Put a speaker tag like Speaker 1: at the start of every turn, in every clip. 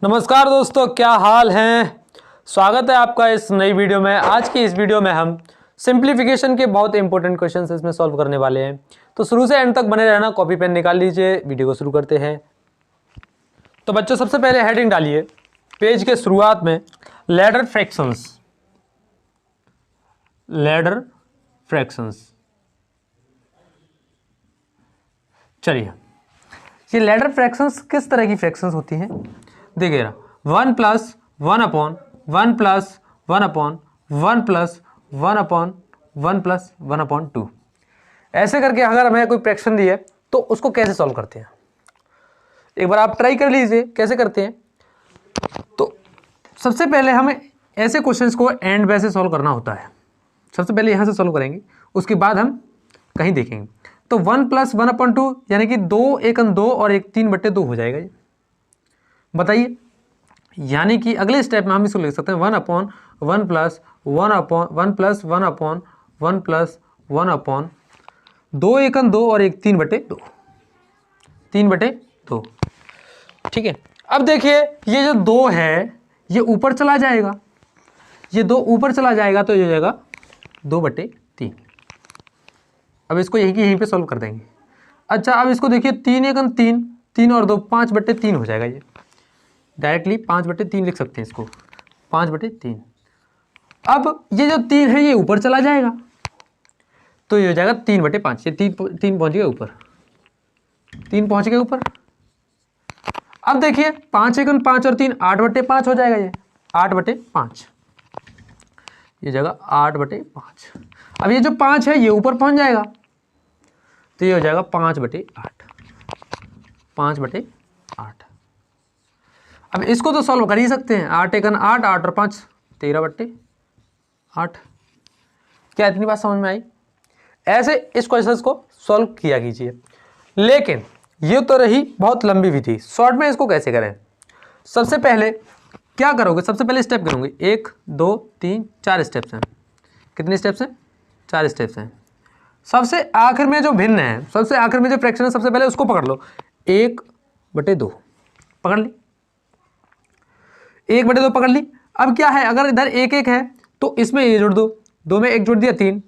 Speaker 1: नमस्कार दोस्तों, क्या हाल हैं। स्वागत है आपका इस नई वीडियो में। आज की इस वीडियो में हम सिंप्लीफिकेशन के बहुत इंपॉर्टेंट क्वेश्चंस इसमें सॉल्व करने वाले हैं। तो शुरू से एंड तक बने रहना, कॉपी पेन निकाल लीजिए। वीडियो को शुरू करते हैं। तो बच्चों, सबसे पहले हेडिंग डालिए पेज के शुरुआत में, लैडर फ्रैक्शंस। Ladder fractions. चलिए, ये लैडर फ्रैक्शंस किस तरह की फ्रैक्शंस होती हैं देखिए ना। 1 + 1 अपॉन 1 + 1 अपॉन 1 + 1 अपॉन 1 + 1 अपॉन 2, ऐसे करके अगर हमें कोई फ्रैक्शन दी है तो उसको कैसे सॉल्व करते हैं, एक बार आप ट्राई कर लीजिए कैसे करते हैं। तो सबसे पहले हमें ऐसे क्वेश्चंस को एंड वैसे सॉल्व करना होता है। सबसे पहले यहाँ से सॉल्व करेंगे, उसके बाद हम कहीं देखेंगे। तो 1 + 1 अपॉन 2 यानी कि 2 1 2 और 1 3/2 हो जाएगा। ये बताइए, यानी कि अगले स्टेप में हम इसको लिख सकते हैं 1 अपॉन 1 + 1 अपॉन 1 + 1 अपॉन 1 + 1 अपॉन 2 1 2 और 1 3/2, 3/2। ठीक है। अब देखिए, ये जो 2 है ये ऊपर चला जाएगा, ये 2 ऊपर चला जाएगा तो ये हो जाएगा 2/3। अब इसको यहीं पे सॉल्व कर देंगे। अच्छा, अब इसको देखिए 3 1 3, 3 और 2 5/3 हो जाएगा। ये डायरेक्टली 5/3 लिख सकते हैं इसको, 5/3। अब ये जो 3 है ये ऊपर चला जाएगा तो ये हो जाएगा 3/5। ये 3 पहुंच गया ऊपर, 3 पहुंच गए ऊपर। अब देखिए 5 1 5 और 3 8/5 हो जाएगा। ये 8/5, ये जगह 8/5। अब ये जो 5 है ये ऊपर पहुंच जाएगा तो ये हो जाएगा 5/8, 5/8। अब इसको तो सॉल्व कर ही सकते हैं। 8 1 8, 8 और 5 13/8। क्या इतनी बात समझ में आई? ऐसे इस क्वेश्चन को सॉल्व किया कीजिए। लेकिन ये तो रही बहुत लंबी विधि, शॉर्ट में इसको कैसे करें। सबसे पहले क्या करोगे, सबसे पहले स्टेप करोगे 1 2 3 4 स्टेप्स हैं। कितने स्टेप्स हैं? 4 स्टेप्स हैं। सबसे आखिर में जो भिन्न है, सबसे आखिर में जो फ्रैक्शन है, सबसे पहले उसको पकड़ लो। 1/2 पकड़ ली, 1/2 पकड़ ली। अब क्या है, अगर इधर 1 1 है तो इसमें ये जोड़ दो, 2 में 1 जोड़ दिया 3।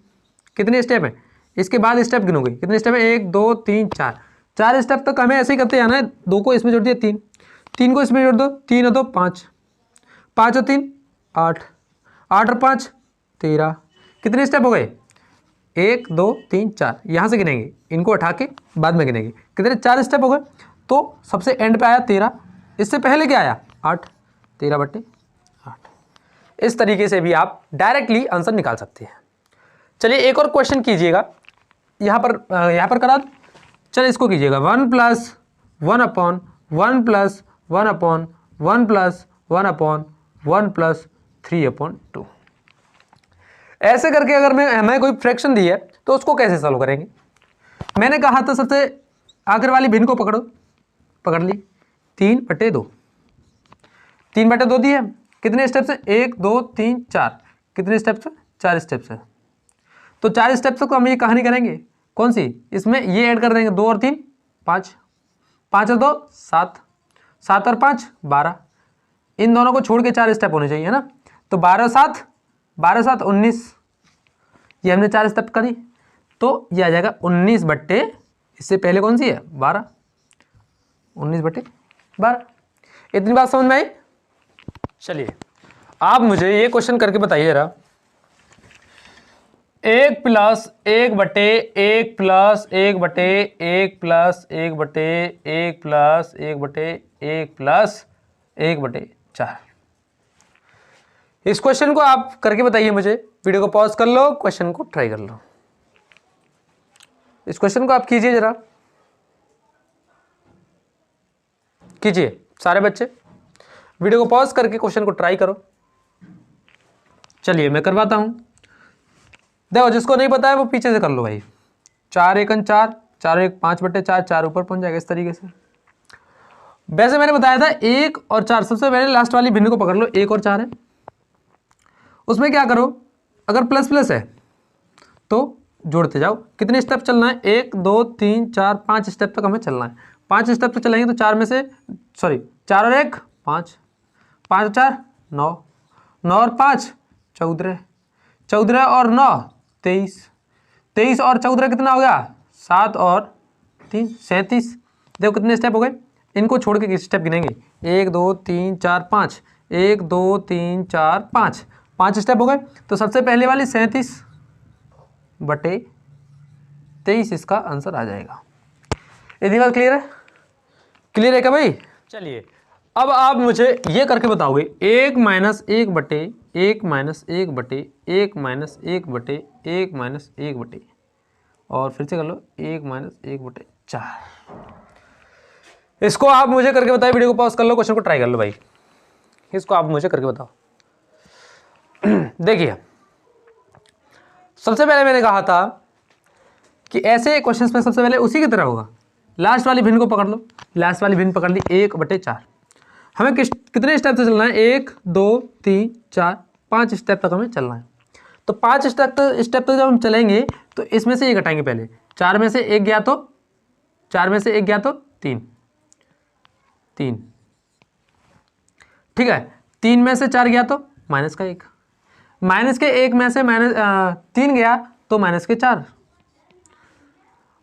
Speaker 1: कितने स्टेप है? इसके बाद स्टेप गिनोगे कितने स्टेप है, 1 2 3 4, 4 स्टेप तक हमें ऐसे ही करते जाना है। 2 को इसमें जोड़ दिया 3, 3 को इसमें जोड़ दो, 3 और 2 5, 5 और 3 8, 8 और 5 13। कितने स्टेप हो गए? 1 2 3 4। यहाँ से गिनेंगे, इनको उठा के बाद में गिनेंगे। कितने? 4 स्टेप हो गए। तो सबसे एंड पे आया 13, इससे पहले क्या आया 8, 13/8। इस तरीके से भी आप डायरेक्टली आंसर निकाल सकते हैं। चलिए एक और क्वेश्चन कीजिएगा, यहाँ पर करा दो। चलिए इसको कीजिएगा 1 + 1 अपॉन 1 + 1 अपॉन 1 + 1 अपॉन 1 + 3/2। ऐसे करके अगर हमें कोई फ्रैक्शन दी है तो उसको कैसे सॉल्व करेंगे। मैंने कहा था सबसे आखिर वाली भिन्न को पकड़ो, पकड़ ली। 3/2, 3/2 दी है। कितने स्टेप्स हैं? 1 2 3 4। कितने स्टेप्स हैं? 4 स्टेप्स हैं। तो 4 स्टेप्स को हम ये कहानी करेंगे, कौन सी? इसमें ये ऐड कर देंगे, 2 और 3 5, 5 और 2 7, 7 और 5 12। इन दोनों को छोड़ के 4 स्टेप होने चाहिए, है ना। तो 12 7, 12 7 19। ये हमने 4 स्टेप करी तो ये आ जाएगा 19/, इससे पहले कौन सी है 12, 19/12। इतनी बात समझ में आई? चलिए आप मुझे ये क्वेश्चन करके बताइए जरा। 1 + 1/1 + 1/1 + 1/1 + 1/1 + 1/4। इस क्वेश्चन को आप करके बताइए मुझे। वीडियो को पॉज कर लो, क्वेश्चन को ट्राई कर लो। इस क्वेश्चन को आप कीजिए जरा, कीजिए सारे बच्चे। वीडियो को पॉज करके क्वेश्चन को ट्राई करो। चलिए मैं करवाता हूं। देखो, जिसको नहीं पता है वो पीछे से कर लो भाई। 4 1 4, 4 1 5/4, 4 ऊपर पहुंच जाएगा इस तरीके से। वैसे मैंने बताया था 1 और 4, सबसे पहले लास्ट वाली भिन्न को पकड़ लो। 1 और 4 है, उसमें क्या करो, अगर प्लस प्लस है तो जोड़ते जाओ। कितने स्टेप चलना है? 1 2 3 4 5 स्टेप तक हमें चलना है। 5 स्टेप तक चलेंगे तो 4 में से 4 और 1 5, 5 4 9, 9 और 5 14, 14 और 9 23, 23 और 14 कितना हो गया 7 और 3 37। देखो कितने स्टेप हो गए, इनको छोड़ के किस स्टेप गिनेंगे 1 2 3 4 5, 1 2 3 4 5, 5 स्टेप हो गए। तो सबसे पहले वाली 37/23 इसका आंसर आ जाएगा। इतनी बात क्लियर है? क्लियर है क्या भाई? चलिए अब आप मुझे ये करके बताओगे 1 - 1/1 - 1/1 - 1/1 - 1/, और फिर से कर लो 1 - 1/4। इसको आप मुझे करके बताइए, वीडियो को पॉज कर लो, क्वेश्चन को ट्राई कर लो भाई, इसको आप मुझे करके बताओ। देखिए सबसे पहले मैंने कहा था कि ऐसे क्वेश्चंस में सबसे पहले उसी की तरह होगा, लास्ट वाली भिन्न को पकड़ लो, लास्ट वाली भिन्न पकड़ ली 1/4। हमें कितने स्टेप से चलना है 1 2 3 4 5 स्टेप तक हमें चलना है। तो 5 स्टेप तक जब हम चलेंगे तो इसमें से ये घटाएंगे, पहले 4 में से 1 गया तो 4 में से 1 गया तो 3 3, ठीक है, 3 में से 4 गया तो माइनस का 1, माइनस के 1 में से -3 गया तो माइनस के 4,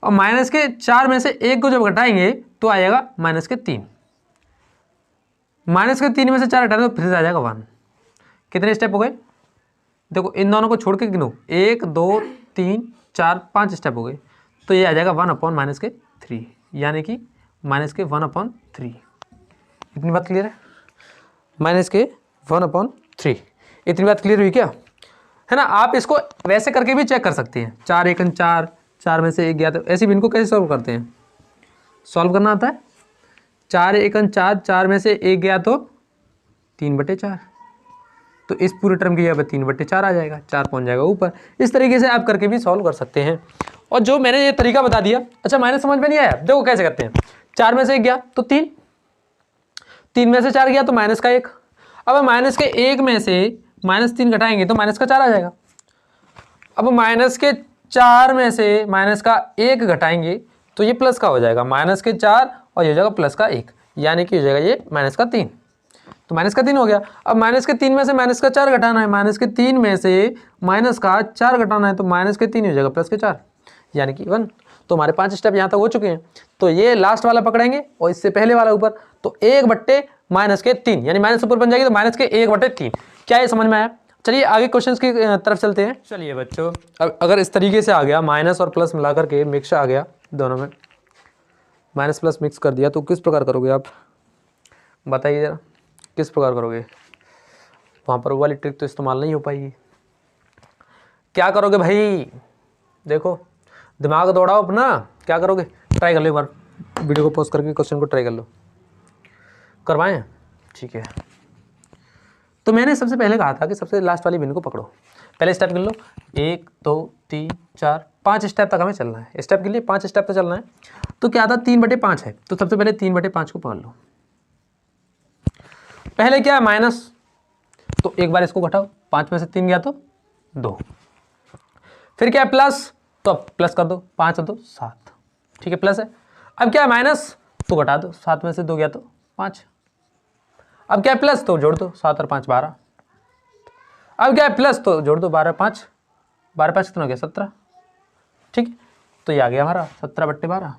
Speaker 1: और माइनस के 4 में से 1 को जब घटाएंगे तो आ जाएगा माइनस के 3, माइनस के 3 में से 4 हटा दो फिर से आ जाएगा 1। कितने स्टेप हो गए? देखो इन दोनों को छोड़ के गिनो 1 2 3 4 5 स्टेप हो गए, तो ये आ जाएगा 1/-3, यानी कि -1/3। इतनी बात क्लियर है? -1/3, इतनी बात क्लियर हुई क्या? है ना। आप इसको वैसे करके भी चेक कर सकते हैं, 4 1 4, 4 में से 1 गया तो ऐसे भी इनको कैसे सॉल्व करते हैं, सॉल्व करना आता है। 4 1 4, 4 में से 1 गया तो 3/4, तो इस पूरे टर्म की जगह 3/4 आ जाएगा, 4 पहुंच जाएगा ऊपर। इस तरीके से आप करके भी सॉल्व कर सकते हैं। और जो मैंने ये तरीका बता दिया, अच्छा माइनस समझ में नहीं आया? देखो कैसे करते हैं, 4 में से 1 गया तो 3, 3 में से 4 गया तो माइनस का 1, अब माइनस के 1 में से -3 घटाएंगे तो माइनस का 4 आ जाएगा। अब माइनस के 4 में से माइनस का 1 घटाएंगे तो ये प्लस का हो जाएगा, माइनस के 4 और ये हो जाएगा प्लस का 1, यानी कि हो जाएगा ये माइनस का 3, तो माइनस का 3 हो गया। अब माइनस के 3 में से माइनस का 4 घटाना है, माइनस के 3 में से माइनस का 4 घटाना है, तो माइनस के 3 हो जाएगा प्लस के 4, यानी कि 1। तो हमारे 5 स्टेप यहाँ तक हो चुके हैं। तो ये लास्ट वाला पकड़ेंगे और इससे पहले वाला ऊपर, तो 1/-3 यानी माइनस ऊपर बन जाएगी, तो माइनस के 1/3। क्या ये समझ में आया? चलिए आगे क्वेश्चंस की तरफ चलते हैं। चलिए बच्चों, अगर इस तरीके से आ गया, माइनस और प्लस मिलाकर के मिक्स आ गया, दोनों में माइनस प्लस मिक्स कर दिया, तो किस प्रकार करोगे आप बताइए जरा, किस प्रकार करोगे? वहाँ पर वो वाली ट्रिक तो इस्तेमाल नहीं हो पाएगी। क्या करोगे भाई? देखो दिमाग दौड़ाओ अपना, क्या करोगे? ट्राई कर लो एक बार, वीडियो को पॉज करके क्वेश्चन को ट्राई कर लो। करवाएं? ठीक है। तो मैंने सबसे पहले कहा था कि सबसे लास्ट वाली भिन्न को पकड़ो, पहले स्टेप गिन लो, 1 2 3 4 5 स्टेप तक हमें चलना है। स्टेप के लिए 5 स्टेप तक चलना है। तो क्या था 3/5 है, तो सबसे पहले 3/5 को पकड़ लो। पहले क्या है माइनस, तो एक बार इसको घटाओ, 5 में से 3 गया तो 2। फिर क्या है प्लस, तो अब प्लस कर दो, 5 और 2 7, ठीक है प्लस है। अब क्या है माइनस, तो घटा दो, 7 में से 2 गया तो 5। अब क्या है प्लस, तो जोड़ दो, 7 और 5 12। अब क्या है प्लस, तो जोड़ दो, 12 5 कितना हो गया 17, ठीक है। तो ये आ गया हमारा 17/12,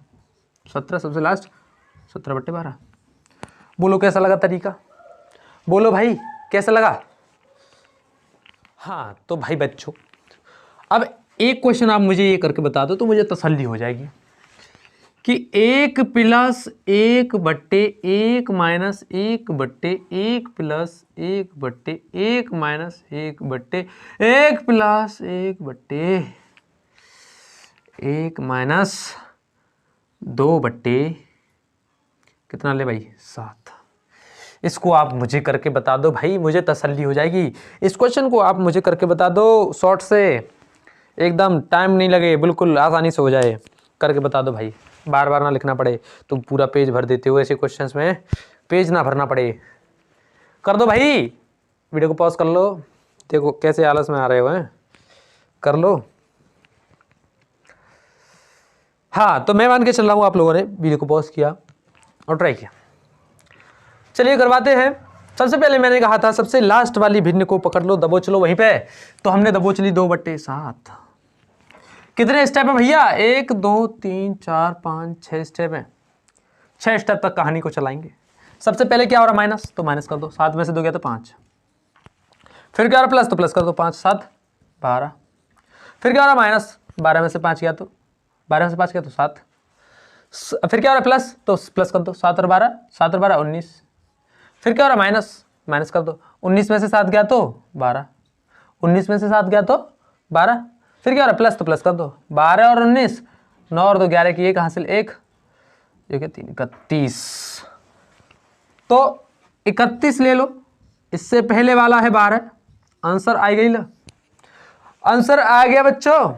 Speaker 1: 17 सबसे लास्ट, 17/12। बोलो कैसा लगा तरीका? बोलो भाई कैसा लगा? हाँ तो भाई बच्चों, अब एक क्वेश्चन आप मुझे ये करके बता दो तो मुझे तसल्ली हो जाएगी कि 1 + 1/1 - 1/1 + 1/1 - 1/1 + 1/1 - 2/, कितना ले भाई 7। इसको आप मुझे करके बता दो भाई, मुझे तसल्ली हो जाएगी। इस क्वेश्चन को आप मुझे करके बता दो शॉर्ट से, एकदम टाइम नहीं लगे, बिल्कुल आसानी से हो जाए, करके बता दो भाई, बार बार ना लिखना पड़े। तुम पूरा पेज भर देते हो ऐसे क्वेश्चंस में, पेज ना भरना पड़े। कर दो भाई, वीडियो को पॉज कर लो, देखो कैसे आलस में आ रहे हो हैं, कर लो। हाँ तो मैं मान के चल रहा हूँ आप लोगों ने वीडियो को पॉज किया और ट्राई किया। चलिए करवाते हैं। सबसे पहले मैंने कहा था सबसे लास्ट वाली भिन्न को पकड़ लो, दबोच लो वहीं पे, तो हमने दबोच ली 2/7। कितने स्टेप है भैया? 1 2 3 4 5 6 स्टेप है। 6 स्टेप तक कहानी को चलाएंगे। सबसे पहले क्या हो रहा? माइनस, तो माइनस कर दो। 7 में से 2 गया तो 5। फिर क्या हो रहा? प्लस, तो प्लस कर दो। 5 7 12। फिर क्या हो रहा? माइनस, 12 में से 5 गया तो 12 में से 5 गया तो 7। फिर क्या हो रहा? प्लस, तो प्लस कर दो। 7 और 12, 7 और 12 19। फिर क्या हो रहा? माइनस, माइनस कर दो। 19 में से 7 गया तो 12। 19 में से 7 गया तो 12। फिर क्या हो रहा? प्लस, तो प्लस कर दो। 12 और 19, 9 और 2 11 की 1 हासिल 1, जो कि 3 31। तो 31 ले लो। इससे पहले वाला है 12। आंसर आ गई ला? आंसर आ गया बच्चों।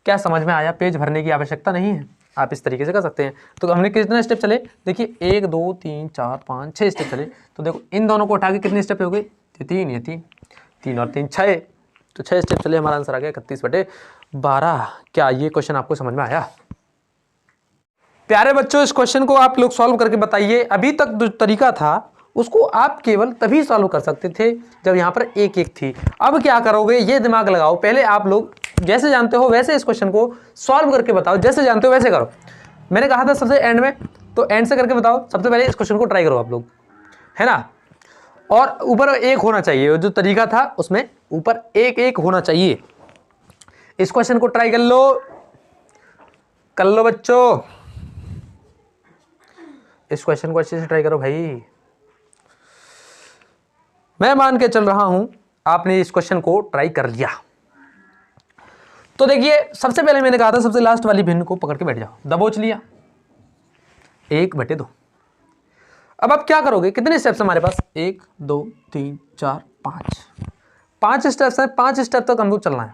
Speaker 1: क्या समझ में आया? पेज भरने की आवश्यकता नहीं है, आप इस तरीके से कर सकते हैं। तो हमने कितने स्टेप चले? देखिए 1 2 3 4 5 6 स्टेप चले। तो देखो इन दोनों को उठा के कितने स्टेप हो गए? ये 3, ये 3, 3 और 3 6। तो 6 स्टेप चले, हमारा आंसर आ गया 31/12। क्या ये क्वेश्चन आपको समझ में आया? प्यारे बच्चों, इस क्वेश्चन को आप लोग सॉल्व करके बताइए। अभी तक जो तरीका था उसको आप केवल तभी सॉल्व कर सकते थे जब यहाँ पर एक एक थी। अब क्या करोगे? ये दिमाग लगाओ। पहले आप लोग जैसे जानते हो वैसे इस क्वेश्चन को सॉल्व करके बताओ, जैसे जानते हो वैसे करो। मैंने कहा था सबसे एंड में, तो एंड से करके बताओ। सबसे पहले इस क्वेश्चन को ट्राई करो आप लोग, है ना। और ऊपर एक होना चाहिए, जो तरीका था उसमें ऊपर एक एक होना चाहिए। इस क्वेश्चन को ट्राई कर लो बच्चों। इस क्वेश्चन को अच्छे से ट्राई करो भाई। मैं मान के चल रहा हूं आपने इस क्वेश्चन को ट्राई कर लिया। तो देखिए सबसे पहले मैंने कहा था सबसे लास्ट वाली भिन्न को पकड़ के बैठ जाओ, दबोच लिया 1/2। अब आप क्या करोगे? कितने स्टेप्स हमारे पास? 1 2 3 4 5 5 स्टेप्स हैं। 5 स्टेप तक हमको चलना है।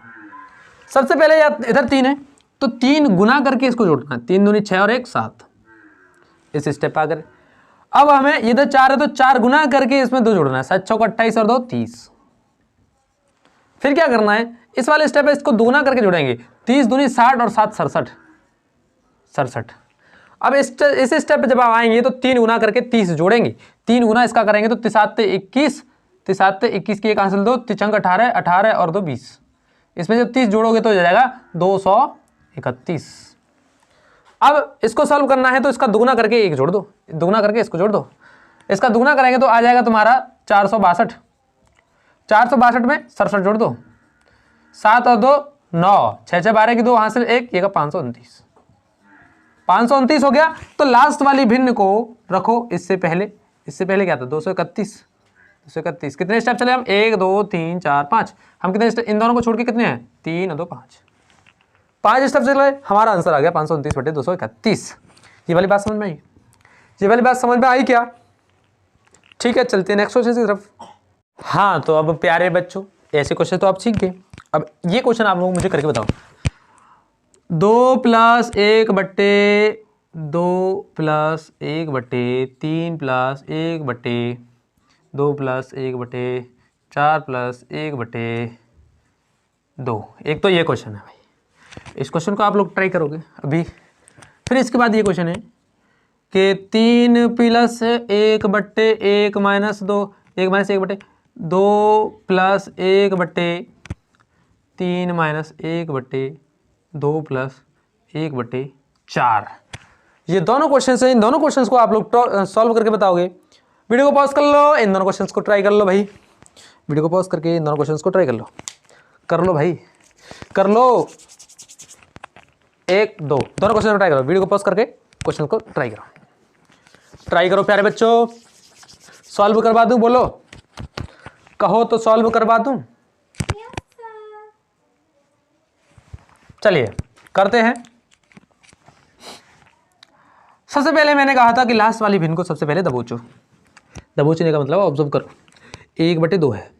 Speaker 1: सबसे पहले इधर 3 है, तो 3 गुना करके इसको जोड़ना है। 3 दूनी 6 और 1 7। इस स्टेप पर आकर अब हमें इधर 4 है, तो 4 गुना करके इसमें 2 जोड़ना है। 7 6 28 और 2 30। फिर क्या करना है? इस वाले स्टेप पे इसको दोगुना करके जोड़ेंगे। 30 दूनी 60 और 7 67। अब इस स्टेप पे जब आप आएंगे तो 3 गुना करके 30 जोड़ेंगे। 3 गुना इसका करेंगे तो 3 21, 3 21 की 1 हासिल 2, 3 18 18 और 2 20। इसमें जब 30 जोड़ोगे तो हो जाएगा 231। अब इसको सॉल्व करना है तो इसका दुगुना करके 1 जोड़ दो, दुगुना करके इसको जोड़ दो। इसका दुगुना करेंगे तो आ जाएगा तुम्हारा 462। 462 में 67 जोड़ दो। 7 और 2 9, 6 6 12 की 2 हासिल 1, ये का 529। 529 हो गया। तो लास्ट वाली भिन्न को रखो। इससे पहले क्या था? 231। कितने स्टेप चले हम? 1 2 3 4 5। हम कितने स्टेप इन दोनों को छोड़ के कितने हैं? 3 और 2 5। 5 स्टेप चले, हमारा आंसर आ गया 529/231। ये वाली बात समझ में आई? ये वाली बात समझ में आई क्या? ठीक है, चलते हैं नेक्स्ट क्वेश्चन की तरफ। हाँ, तो अब प्यारे बच्चों ऐसे क्वेश्चन तो आप सीख गए। अब ये क्वेश्चन आप लोग मुझे करके बताओ। 2 + 1/2 + 1/3 + 1/2 + 1/4 + 1/2। एक तो ये क्वेश्चन है भाई, इस क्वेश्चन को आप लोग ट्राई करोगे अभी। फिर इसके बाद ये क्वेश्चन है कि 3 + 1/1 - 2 1 - 1/2 + 1/3 - 1/2 + 1/4। ये दोनों क्वेश्चंस हैं। इन दोनों क्वेश्चंस को आप लोग सॉल्व करके बताओगे। वीडियो को पॉज कर लो, इन दोनों क्वेश्चंस को ट्राई कर लो भाई। वीडियो को पॉज करके इन दोनों क्वेश्चंस को ट्राई कर लो भाई, कर लो। 1 2 दोनों क्वेश्चन को ट्राई करो। वीडियो को पॉज करके क्वेश्चन को ट्राई करो प्यारे बच्चों। सॉल्व करवा दूं? बोलो, कहो तो सॉल्व करवा दूं? चलिए करते हैं। सबसे पहले मैंने कहा था कि लास्ट वाली भिन्न को सबसे पहले दबोचो। दबोचने का मतलब ऑब्जर्व करो। 1/2 है,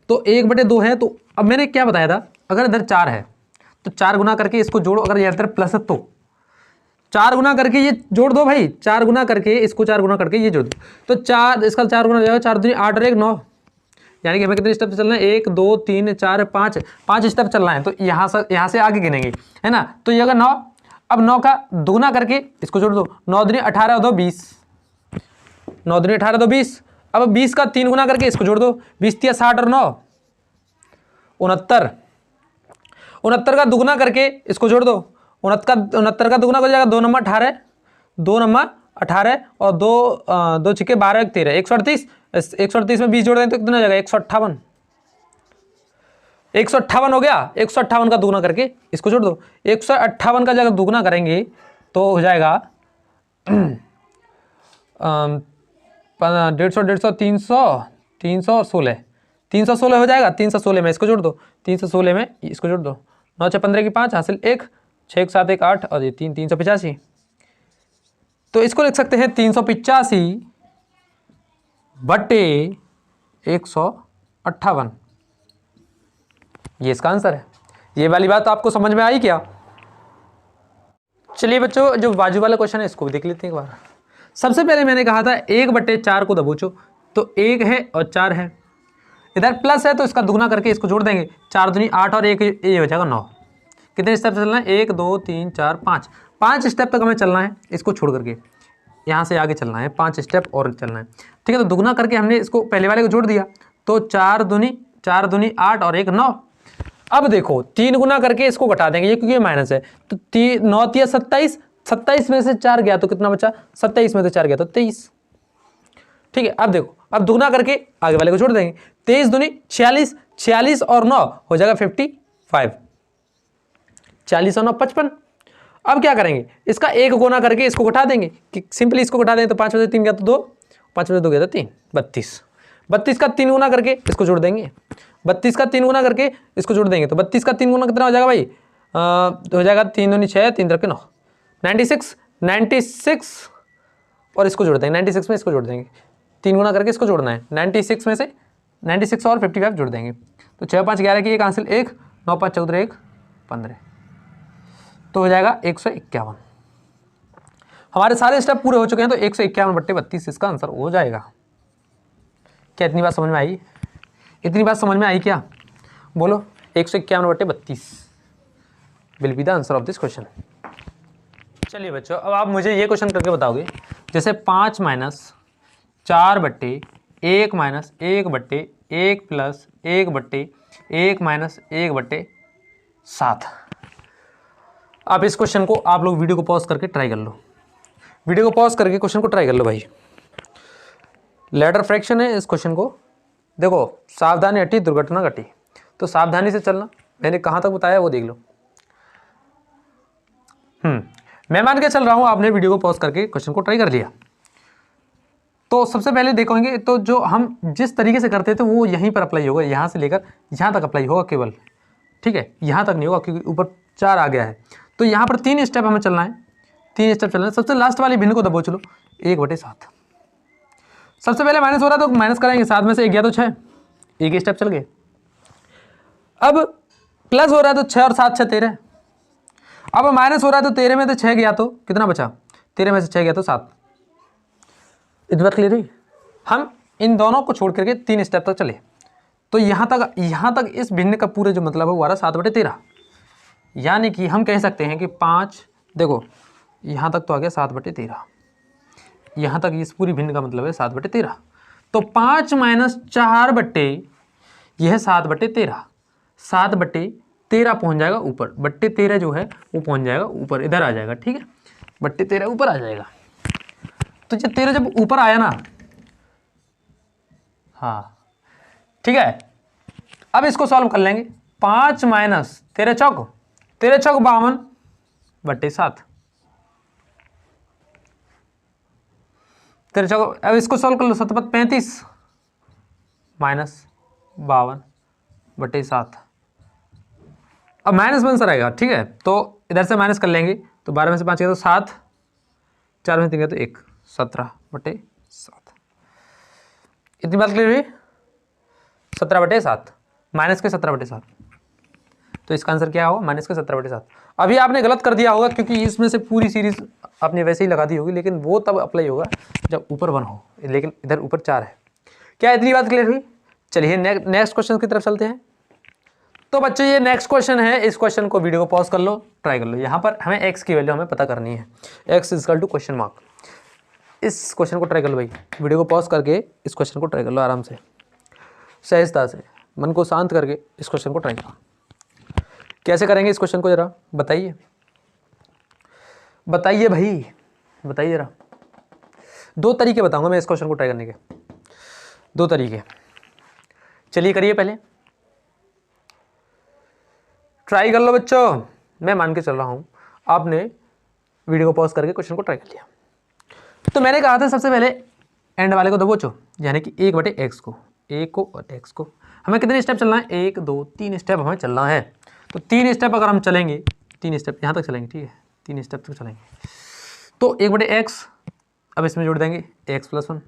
Speaker 1: तो 1/2 है। तो अब मैंने क्या बताया था? अगर इधर 4 है तो 4 गुना करके इसको जोड़ो। अगर इधर प्लस है तो 4 गुना करके ये जोड़ दो भाई। 4 गुना करके इसको 4 गुना करके ये जोड़ दो। तो 4 इसका 4 गुना हो जाएगा। 4 दूनी 8 और 1 9। यानी कि हमें कितने स्टेप चलना है? 1 2 3 4 5 5 स्टेप चलना है। तो यहाँ से आगे गिनेंगे, है ना। तो ये अगर 9, अब 9 का दुगुना करके इसको जोड़ दो। 9 दूनी 18 और 2 20। 9 दूनी 18 तो 20। अब 20 का 3 गुना करके इसको जोड़ दो, 20 तिया 60 और 9 69। 69 का दुगुना करके इसको जोड़ दो, 69 का दुगुना हो जाएगा 2 नंबर 18, 2 नंबर 18 और 2 छिके 12 13 138। 138 में 20 जोड़ दें तो कितना हो जाएगा 158। 158 हो गया। 158 का दुगुना करके इसको जोड़ दो, 158 का जगह दुगुना करेंगे तो हो जाएगा 150 150 300 316 316 हो जाएगा। 316 में इसको जोड़ दो, 316 में इसको जोड़ दो, 9 6 15 की 5 हासिल 1, 6 7 1 8 और ये 3 385। तो इसको लिख सकते हैं 385 बटे 158, ये इसका आंसर है। ये वाली बात आपको समझ में आई क्या? चलिए बच्चों, जो बाजू वाला क्वेश्चन है इसको भी देख लेते हैं एक बार। सबसे पहले मैंने कहा था 1/4 को दबोचो, तो 1 है और 4 है, इधर प्लस है तो इसका दुगना करके इसको जोड़ देंगे, 4 दूनी 8 और 1 ये हो जाएगा 9। कितने स्टेप चलना है? 1 2 3 4 5, 5 स्टेप तक हमें चलना है, इसको छोड़ करके यहाँ से आगे चलना है, 5 स्टेप और चलना है। ठीक है, तो दुगना करके हमने इसको पहले वाले को जोड़ दिया, तो 4 दूनी 8 और 1 9। अब देखो 3 गुना करके इसको घटा देंगे, ये क्योंकि माइनस है, तो 9 तिया 27, 27 में से 4 गया तो कितना बचा? 27 में से 4 गया तो 23। ठीक है, अब देखो, अब दुगना करके आगे वाले को जोड़ देंगे, 23 दूनी 46, 46 और 9 हो जाएगा 55, 40 और 9 55। अब क्या करेंगे? इसका 1 गुना करके इसको घटा देंगे, कि सिंपली इसको घटा देंगे तो 5 में से 3 गया तो 2, 5 में से 2 गया तो 3, 32। 32 का 3 गुना करके इसको जोड़ देंगे, 32 का 3 गुना करके इसको जोड़ देंगे, तो 32 का 3 गुना कितना हो जाएगा भाई? तो हो जाएगा 3 दूनी 6, 3 3 9, 96, 96 और इसको जोड़ देंगे, 96 में इसको जोड़ देंगे, 3 गुना करके इसको जोड़ना है, 96 में से 96 और 55 जोड़ देंगे, तो 6 5 11 की 1 हासिल 1, 9 5 14 1 15, तो हो जाएगा 151। हमारे सारे स्टेप पूरे हो चुके हैं, तो 151/32 इसका आंसर हो जाएगा। क्या इतनी बात समझ में आई? इतनी बात समझ में आई क्या? बोलो, 151/32 will be the answer of this question. चलिए बच्चों, अब आप मुझे ये क्वेश्चन करके बताओगे, जैसे 5 - 4/1 - 1/1 प्लस 1/1 - 1/7। आप इस क्वेश्चन को, आप लोग वीडियो को पॉज करके ट्राई कर लो, वीडियो को पॉज करके क्वेश्चन को ट्राई कर लो भाई। लैडर फ्रैक्शन है, इस क्वेश्चन को देखो, सावधानी हटी दुर्घटना घटी, तो सावधानी से चलना, मैंने कहाँ तक बताया वो देख लो। मैं मान के चल रहा हूँ आपने वीडियो को पॉज करके क्वेश्चन को ट्राई कर लिया। तो सबसे पहले देखेंगे, तो जो हम जिस तरीके से करते थे वो यहीं पर अप्लाई होगा, यहाँ से लेकर यहाँ तक अप्लाई होगा केवल। ठीक है, यहाँ तक नहीं होगा क्योंकि ऊपर 4 आ गया है, तो यहाँ पर 3 स्टेप हमें चलना है, 3 स्टेप चलना है। सबसे लास्ट वाली भिन्न को दबोच लो, 1/7। सबसे पहले माइनस हो रहा है तो माइनस करेंगे, 7 में से 1 गया तो 6, एक स्टेप चल गए। अब प्लस हो रहा है तो 6 और 7 6 13। अब माइनस हो रहा है तो 13 में से 6 गया तो कितना बचा? 13 में से 6 गया तो 7। इतना क्लियर है? हम इन दोनों को छोड़ करके 3 स्टेप तक चले, तो यहाँ तक इस भिन्न का पूरे जो मतलब है वो आ रहा 7/13। यानी कि हम कह सकते हैं कि 5, देखो यहाँ तक तो आ गया 7/13, यहाँ तक इस पूरी भिन्न का मतलब है 7/13। तो 5 - 4 यह 7/13, 7/13 पहुँच जाएगा ऊपर, 13 जो है वो पहुँच जाएगा ऊपर, इधर आ जाएगा। ठीक है, 13 ऊपर आ जाएगा। तो जब 13 जब ऊपर आया ना, हाँ ठीक है, अब इसको सॉल्व कर लेंगे। 5 - 13 चौक 52/7, 13 चौक, अब इसको सॉल्व कर लो, 7 5 35 -52/7। अब माइनस में आंसर आएगा। ठीक है, तो इधर से माइनस कर लेंगे, तो 12 में से 5 गया तो 7, 4 में से 3 गया तो 1, 17/7। इतनी बात क्लियर हुई? 17/7 माइनस के 17/7, तो इसका आंसर क्या होगा? माइनस के 17/7। अभी आपने गलत कर दिया होगा क्योंकि इसमें से पूरी सीरीज आपने वैसे ही लगा दी होगी, लेकिन वो तब अप्लाई होगा जब ऊपर 1 हो, लेकिन इधर ऊपर 4 है। क्या इतनी बात क्लियर हुई? चलिए नेक्स्ट क्वेश्चन की तरफ चलते हैं। तो बच्चे ये नेक्स्ट क्वेश्चन है, इस क्वेश्चन को वीडियो को पॉज कर लो, ट्राई कर लो। यहाँ पर हमें x की वैल्यू हमें पता करनी है, x = क्वेश्चन मार्क। इस क्वेश्चन को ट्राई कर लो भाई, वीडियो को पॉज करके इस क्वेश्चन को ट्राई कर लो आराम से, सहजता से, मन को शांत करके इस क्वेश्चन को ट्राई करो। कैसे करेंगे इस क्वेश्चन को जरा बताइए, बताइए भाई, बताइए जरा। 2 तरीके बताऊंगा मैं इस क्वेश्चन को ट्राई करने के, 2 तरीके। चलिए करिए, पहले ट्राई कर लो बच्चों। मैं मान के चल रहा हूं आपने वीडियो को पॉज करके क्वेश्चन को ट्राई कर लिया। तो मैंने कहा था सबसे पहले एंड वाले को दबोचो, यानी कि 1/x को, a को और x को। हमें कितने स्टेप चलना है? 1 2 3 स्टेप हमें चलना है। तो 3 स्टेप अगर हम चलेंगे, 3 स्टेप यहाँ तक चलेंगे, ठीक है, 3 स्टेप तक चलेंगे। तो 1/x, अब इसमें जोड़ देंगे x + 1।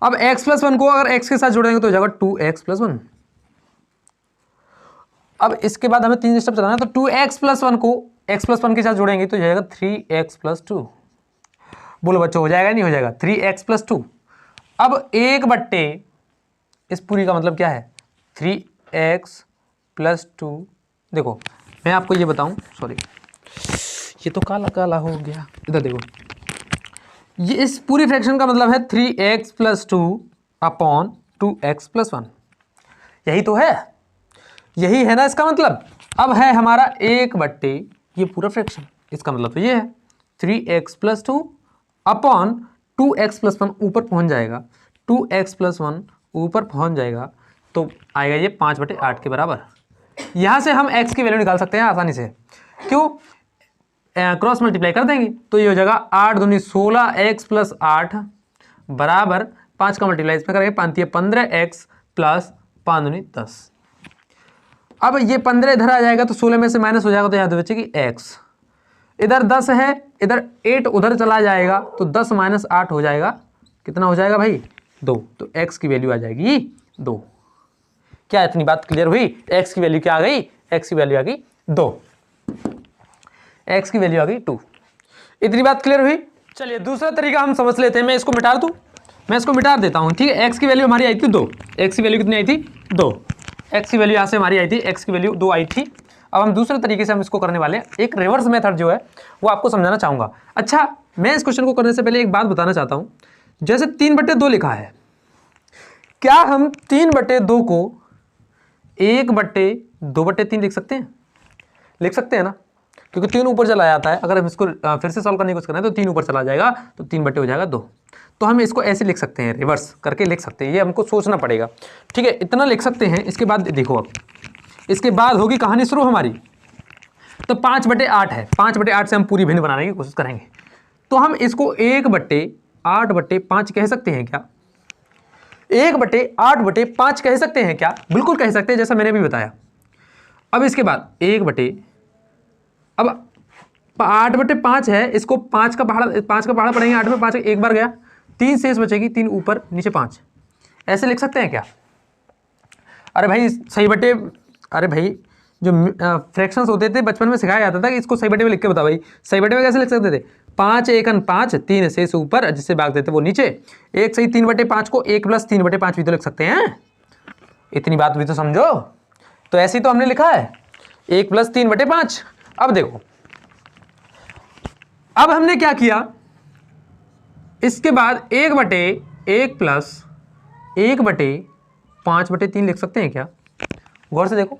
Speaker 1: अब x + 1 को अगर x के साथ जोड़ देंगे तो हो जाएगा 2x + 1। अब इसके बाद हमें 3 स्टेप चलाना है, तो 2x + 1 को x + 1 के साथ जोड़ेंगे तो हो जाएगा 3x + 2। बोलो बच्चों हो जाएगा नहीं हो जाएगा? 3x + 2। अब 1/, इस पूरी का मतलब क्या है? 3x + 2। देखो मैं आपको ये बताऊं, सॉरी ये तो काला काला हो गया, इधर देखो, ये इस पूरी फ्रैक्शन का मतलब है 3x + 2 अपॉन 2x + 1। यही तो है, यही है ना इसका मतलब। अब है हमारा 1/, ये पूरा फ्रैक्शन, इसका मतलब तो ये है 3x + 2 अपॉन 2x + 1 ऊपर पहुंच जाएगा, 2x + 1 ऊपर पहुंच जाएगा तो आएगा ये 5/8 के बराबर। यहाँ से हम x की वैल्यू निकाल सकते हैं आसानी से, क्यों? क्रॉस मल्टीप्लाई कर देंगे तो ये हो जाएगा 8 दूनी 16 x + 8 बराबर 5 का मल्टीप्लाई इसमें करेंगे 5 15x + 5 दूनी 10। अब ये 15 इधर आ जाएगा तो 16 में से माइनस हो जाएगा तो याद बचेगी x। इधर 10 है, इधर 8 उधर चला जाएगा तो 10 - 8 हो जाएगा, कितना हो जाएगा भाई? 2। तो x की वैल्यू आ जाएगी 2। क्या इतनी बात क्लियर हुई? x की वैल्यू क्या आ गई? x की वैल्यू आ गई 2, x की वैल्यू आ गई 2। इतनी बात क्लियर हुई? चलिए दूसरा तरीका हम समझ लेते हैं। मैं इसको मिटा दूं, मैं इसको मिटा देता हूं, ठीक है। x की वैल्यू हमारी आई थी 2, x की वैल्यू कितनी आई थी? 2। x की वैल्यू यहाँ से हमारी आई थी, x की वैल्यू 2 आई थी। अब हम दूसरे तरीके से हम इसको करने वाले हैं, एक रिवर्स मेथड जो है वो आपको समझाना चाहूँगा। अच्छा मैं इस क्वेश्चन को करने से पहले एक बात बताना चाहता हूँ। जैसे 3/2 लिखा है, क्या हम 3/2 को 1/2/3 लिख सकते हैं? लिख सकते हैं ना, क्योंकि 3 ऊपर चला जाता है। अगर हम इसको फिर से सॉल्व करने की कोशिश करें तो 3 ऊपर चला जाएगा तो 3/2 हो जाएगा 2। तो हम इसको ऐसे लिख सकते हैं, रिवर्स करके लिख सकते हैं, ये हमको सोचना पड़ेगा, ठीक है। इतना लिख सकते हैं। इसके बाद देखो, अब इसके बाद होगी कहानी शुरू हमारी। तो 5/8 है, 5/8 से हम पूरी भिन्न बनाने की कोशिश करेंगे। तो हम इसको 1/8/5 कह सकते हैं क्या? 1/8/5 कह सकते हैं क्या? बिल्कुल कह सकते हैं, जैसा मैंने अभी बताया। अब इसके बाद 1/, अब 8/5 है, इसको 5 का पहाड़ा पढ़ेंगे, 8 में 5 एक बार गया, 3 शेष बचेगी, 3 ऊपर नीचे 5, ऐसे लिख सकते हैं क्या? अरे भाई सही बटे, अरे भाई जो फ्रैक्शंस होते थे बचपन में सिखाया जाता था कि इसको सही बटे में लिख के बता भाई। सही बटे में कैसे लिख सकते थे? 5 एकन 5, 3 शेष ऊपर, जिससे भाग देते वो नीचे। एक सही 3/5 को 1 + 3/5 भी तो लिख सकते हैं, इतनी बात भी तो समझो। तो ऐसे ही तो हमने लिखा है 1 + 3/5। अब देखो, अब हमने क्या किया, इसके बाद 1/1 + 1/5/3 लिख सकते हैं क्या? गौर से देखो,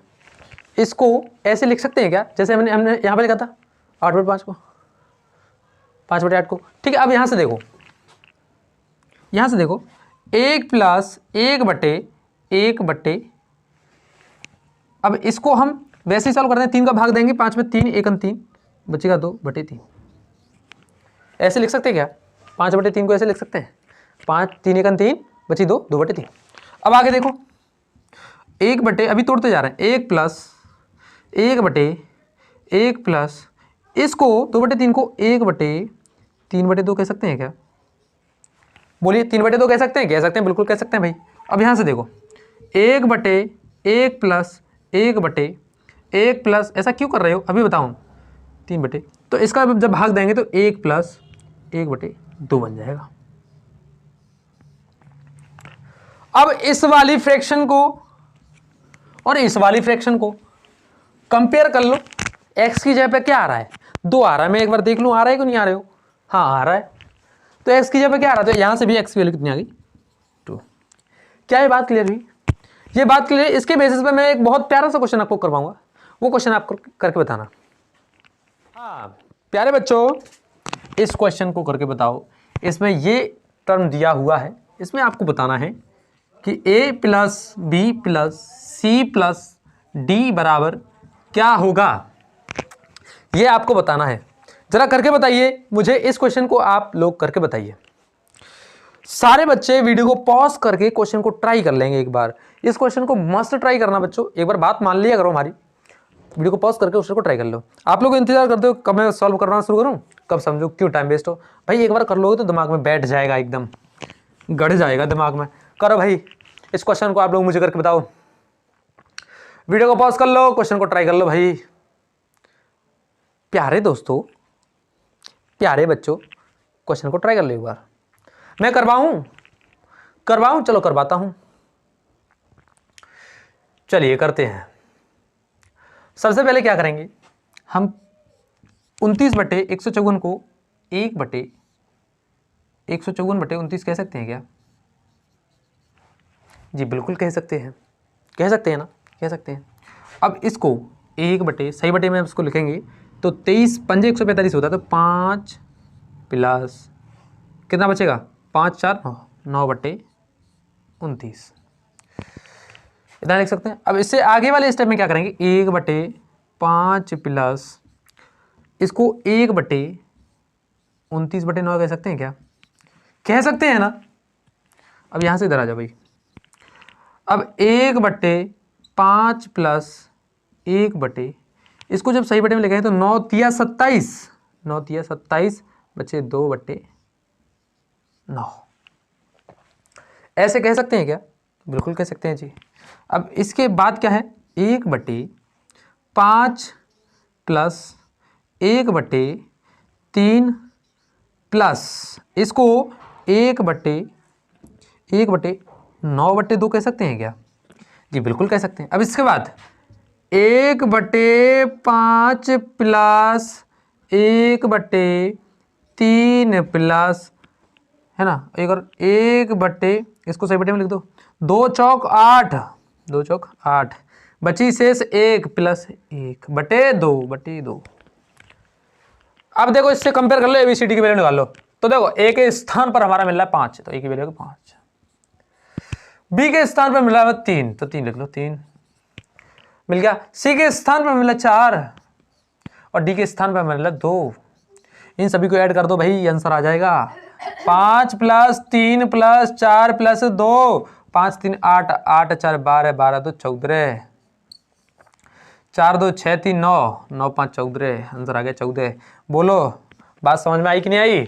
Speaker 1: इसको ऐसे लिख सकते हैं क्या? जैसे हमने यहां पे लिखा था 8/5 को, 5/8 को, ठीक है। अब यहां से देखो, 1 + 1/1/, अब इसको हम वैसे ही सॉल्व करते हैं, 3 का भाग देंगे, 5 में 3 एकन 3 बचेगा 2/3। ऐसे लिख सकते हैं क्या? 5/3 को ऐसे लिख सकते हैं, 5 3 एकन 3 बची 2 2/3। अब आगे देखो, 1/, अभी तोड़ते जा रहे हैं, 1 + 1/1 + इसको 2/3 को 1/3/2 कह सकते हैं क्या? बोलिए 3/2 कह सकते हैं? कह सकते हैं, बिल्कुल कह सकते हैं भाई। अब यहाँ से देखो, 1/1 + 1/1 ऐसा क्यों कर रहे हो अभी बताऊँ? 3/, तो इसका जब भाग देंगे तो 1 + 1/2 बन जाएगा। अब इस वाली फ्रैक्शन को और इस वाली फ्रैक्शन को कंपेयर कर लो। x की जगह पे क्या आ रहा है? 2 आ रहा है। मैं एक बार देख लूँ आ रहा है कि नहीं आ रहे हो? हाँ आ रहा है। तो x की जगह क्या आ रहा था, यहाँ से भी x की वैल्यू कितनी आ गई 2। क्या ये बात क्लियर हुई? ये बात क्लियर है। इसके बेसिस पे मैं एक बहुत प्यारा सा क्वेश्चन आपको करवाऊंगा, वो क्वेश्चन आपको करके बताना। हाँ प्यारे बच्चों, इस क्वेश्चन को करके बताओ। इसमें ये टर्म दिया हुआ है, इसमें आपको बताना है कि a plus B plus C plus D बराबर क्या होगा, ये आपको बताना है। जरा करके बताइए मुझे, इस क्वेश्चन को आप लोग करके बताइए। सारे बच्चे वीडियो को पॉज करके क्वेश्चन को ट्राई कर लेंगे एक बार। इस क्वेश्चन को मस्त ट्राई करना बच्चों, एक बार बात मान लिया करो हमारी। वीडियो को पॉज करके क्वेश्चन को ट्राई कर लो। आप लोग इंतजार करते हो कब मैं सॉल्व करना शुरू करूं, कब समझो, क्यों टाइम वेस्ट हो भाई। एक बार कर लोगे तो दिमाग में बैठ जाएगा, एकदम गढ़ जाएगा दिमाग में। करो भाई, इस क्वेश्चन को आप लोग मुझे करके बताओ। वीडियो को पॉज कर लो, क्वेश्चन को ट्राई कर लो भाई। प्यारे दोस्तों, प्यारे बच्चों, क्वेश्चन को ट्राई कर लो एक बार। मैं करवाऊं, चलो करवाता हूं। चलिए करते हैं। सबसे पहले क्या करेंगे हम, 29/154 को 1/154/29 कह सकते हैं क्या? जी बिल्कुल कह सकते हैं, कह सकते हैं ना, कह सकते हैं। अब इसको 1 सही बटे में इसको लिखेंगे तो 23 पंजे 145 होता है, तो 5 प्लस कितना बचेगा, 5 4 9/29 इतना लिख सकते हैं। अब इससे आगे वाले स्टेप में क्या करेंगे, 1/5 प्लस इसको 1/29/9 कह सकते हैं क्या? कह सकते हैं ना। अब यहां से इधर आ जाओ भाई। अब 1/5 प्लस 1 इसको जब सही बटे में लिखेंगे तो 9 तिया 27 बचे 2/9 ऐसे कह सकते हैं क्या? बिल्कुल कह सकते हैं जी। अब इसके बाद क्या है, 1/5 प्लस 1/3 प्लस इसको 1/9/2 कह सकते हैं क्या? जी बिल्कुल कह सकते हैं। अब इसके बाद 1/5 प्लस 1/3 प्लस है ना, एक और 1 इसको सही बटे में लिख दो, 2 चौक 8 बची शेष 1 प्लस 1/2 अब देखो इससे कंपेयर कर लो, एबीसीडी की वैल्यू निकाल लो। तो देखो ए के स्थान पर हमारा मिल रहा है 5, तो ए की वैल्यू 5। बी के स्थान पर मिला है 3, तो 3 लिख लो, 3 मिल गया। सी के स्थान पर मिला 4 और डी के स्थान पर मिला 2। इन सभी को ऐड कर दो भाई, आंसर आ जाएगा 5 प्लस 3 प्लस 4 प्लस 2, 5 3 8, 8 4 12, 12 2 14, 4 2 6 3 9, 9 5 14, आंसर आ गया 14। बोलो बात समझ में आई कि नहीं आई?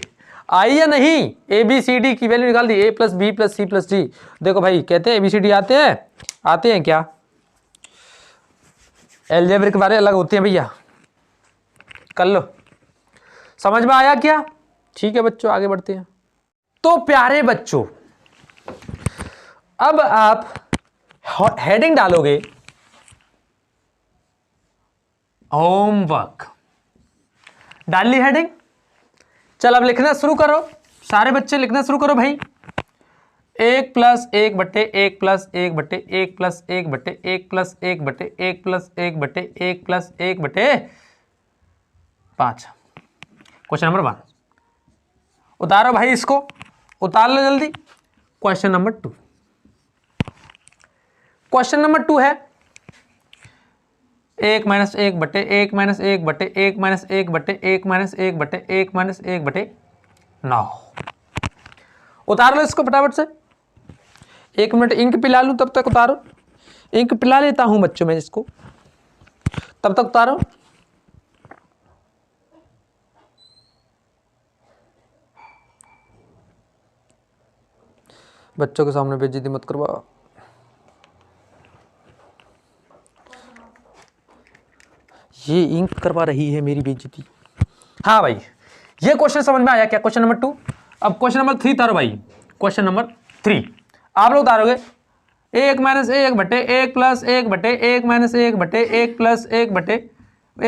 Speaker 1: आई या नहीं? ए बी सी डी की वैल्यू निकाल दी, A plus B plus C plus D. देखो भाई कहते हैं एबीसीडी आते हैं क्या? अलजेब्रा के बारे अलग होते हैं भैया, कर लो। समझ में आया क्या? ठीक है बच्चों, आगे बढ़ते हैं। तो प्यारे बच्चों, अब आप हेडिंग डालोगे होमवर्क। डाल ली हेडिंग? चल अब लिखना शुरू करो, सारे बच्चे लिखना शुरू करो भाई। 1 plus 1/1 plus 1/1 plus 1/1 plus 1/1 plus 1/1 plus 1/5। Question number 1 उतारो भाई, इसको उतार लो जल्दी। क्वेश्चन नंबर 2, क्वेश्चन नंबर 2 है 1 - 1/1 - 1/1 - 1/1 - 1/1 - 1/9। उतार लो इसको फटाफट से। 1 मिनट इंक पिला लूं, तब तक उतारो। इंक पिला लेता हूं बच्चों मैं इसको, तब तक उतारो। बच्चों के सामने बेइज्जती मत करवा। ये इंक करवा रही है मेरी बेइज्जती। हाँ भाई, ये क्वेश्चन समझ में आया क्या? Question number 2। अब क्वेश्चन नंबर 3 तारो भाई। क्वेश्चन नंबर 3 आप लोग तारोगे 1 - 1/1 प्लस 1/1 - 1/1 प्लस 1/1 -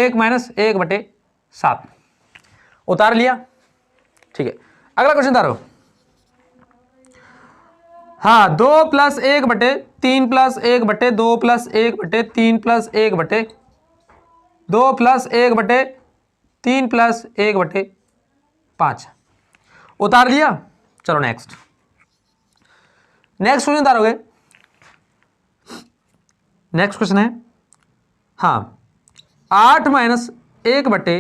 Speaker 1: 1/7। उतार लिया, ठीक है। अगला क्वेश्चन तारो। हाँ, 2 + 1 बटे 3 + 1 बटे 2 + 1 बटे 3 + 1 बटे 2 + 1 बटे 3 + 1 बटे 5 उतार लिया। चलो नेक्स्ट क्वेश्चन उतारोगे। नेक्स्ट क्वेश्चन है, हाँ, 8 - 1 बटे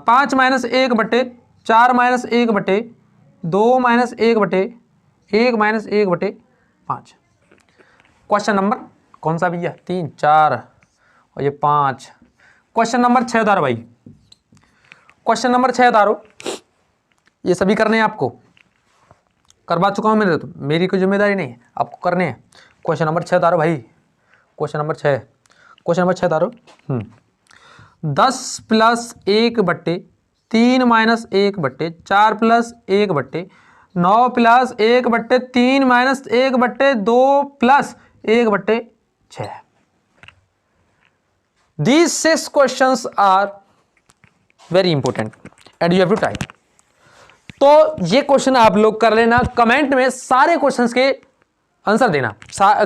Speaker 1: 5 - 1 बटे 4 - 1 बटे 2 - 1 बटे 1 - 1 बटे 5। क्वेश्चन नंबर कौन सा भैया? 3 4 और ये 5। क्वेश्चन नंबर 6 उतारो भाई। क्वेश्चन नंबर 6 उतारो। ये सभी करने हैं आपको, करवा चुका हूं मैंने, तो मेरी कोई जिम्मेदारी नहीं है, आपको करने हैं। क्वेश्चन नंबर 6 उतारो भाई। क्वेश्चन नंबर 6 उतारो। 10 + 1 बटे 3 - 1 बटे 4 + 1 बटे 9 + 1 बटे 3 - 1 बटे 2 + 1 बटे 6। These 6 questions are very important and you have to type। तो ये क्वेश्चन आप लोग कर लेना, कमेंट में सारे क्वेश्चंस के आंसर देना।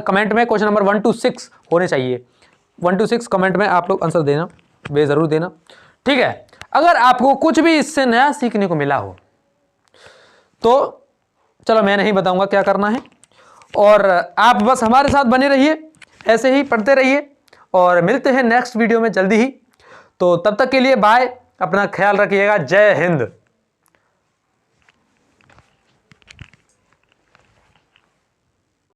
Speaker 1: कमेंट में क्वेश्चन नंबर 1 to 6 होने चाहिए। 1 to 6 कमेंट में आप लोग आंसर देना, बेजरूर देना, ठीक है। अगर आपको कुछ भी इससे नया सीखने को मिला हो तो चलो मैं नहीं बताऊंगा क्या करना है, और आप बस हमारे साथ बने रहिए, ऐसे ही पढ़ते रहिए, और मिलते हैं नेक्स्ट वीडियो में जल्दी ही। तो तब तक के लिए बाय, अपना ख्याल रखिएगा। जय हिंद।